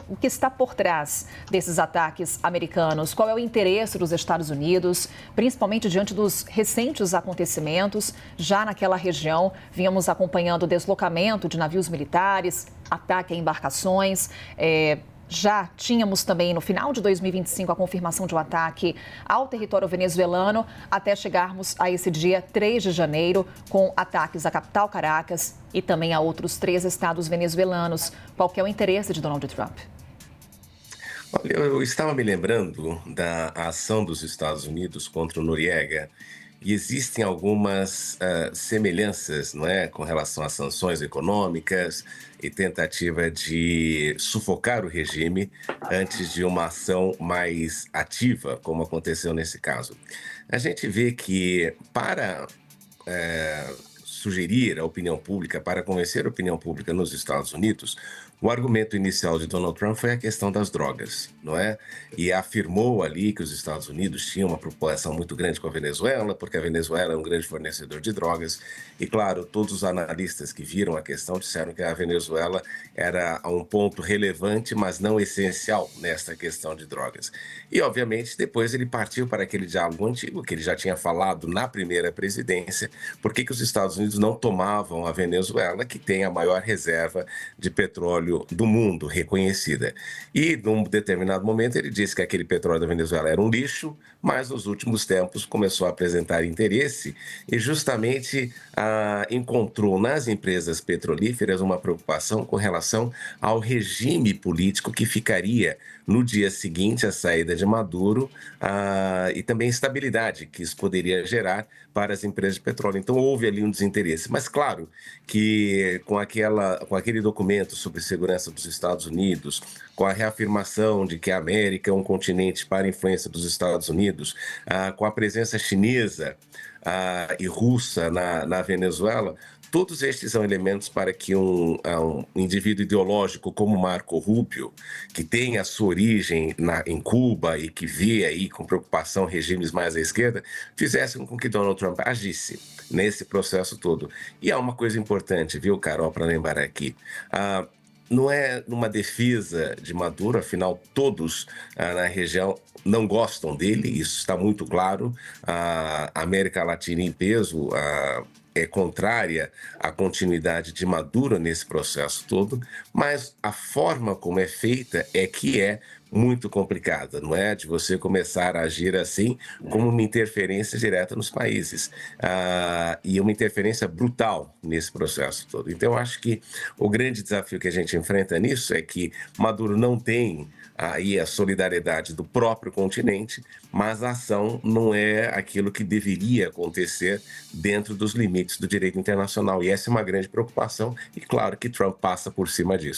O que está por trás desses ataques americanos? Qual é o interesse dos Estados Unidos, principalmente diante dos recentes acontecimentos? Já naquela região, vínhamos acompanhando o deslocamento de navios militares, ataque a embarcações. Já tínhamos também, no final de 2025, a confirmação de um ataque ao território venezuelano, até chegarmos a esse dia 3 de janeiro, com ataques à capital Caracas e também a outros 3 estados venezuelanos. Qual que é o interesse de Donald Trump? Olha, eu estava me lembrando da ação dos Estados Unidos contra o Noriega e existem algumas semelhanças, não é, com relação às sanções econômicas e tentativa de sufocar o regime antes de uma ação mais ativa, como aconteceu nesse caso. A gente vê que sugerir à opinião pública, para convencer a opinião pública nos Estados Unidos, o argumento inicial de Donald Trump foi a questão das drogas, não é? E afirmou ali que os Estados Unidos tinham uma preocupação muito grande com a Venezuela, porque a Venezuela é um grande fornecedor de drogas. E, claro, todos os analistas que viram a questão disseram que a Venezuela era um ponto relevante, mas não essencial nesta questão de drogas. E, obviamente, depois ele partiu para aquele diálogo antigo, que ele já tinha falado na primeira presidência, por que os Estados Unidos não tomavam a Venezuela, que tem a maior reserva de petróleo do mundo, reconhecida. E, num determinado momento, ele disse que aquele petróleo da Venezuela era um lixo, mas nos últimos tempos começou a apresentar interesse e justamente encontrou nas empresas petrolíferas uma preocupação com relação ao regime político que ficaria no dia seguinte à saída de Maduro e também estabilidade que isso poderia gerar para as empresas de petróleo. Então houve ali um desinteresse. Mas claro que com aquele documento sobre segurança dos Estados Unidos, com a reafirmação de que a América é um continente para a influência dos Estados Unidos, com a presença chinesa e russa na Venezuela, todos estes são elementos para que um indivíduo ideológico como Marco Rubio, que tem a sua origem em Cuba e que vê aí com preocupação regimes mais à esquerda, fizessem com que Donald Trump agisse nesse processo todo. E há uma coisa importante, viu, Carol, para lembrar aqui. Não é numa defesa de Maduro, afinal, todos na região não gostam dele, isso está muito claro. A América Latina em peso é contrária à continuidade de Maduro nesse processo todo, mas a forma como é feita é que é muito complicada, não é? De você começar a agir assim como uma interferência direta nos países e uma interferência brutal nesse processo todo. Então, eu acho que o grande desafio que a gente enfrenta nisso é que Maduro não tem aí a solidariedade do próprio continente, mas a ação não é aquilo que deveria acontecer dentro dos limites do direito internacional. E essa é uma grande preocupação e claro que Trump passa por cima disso.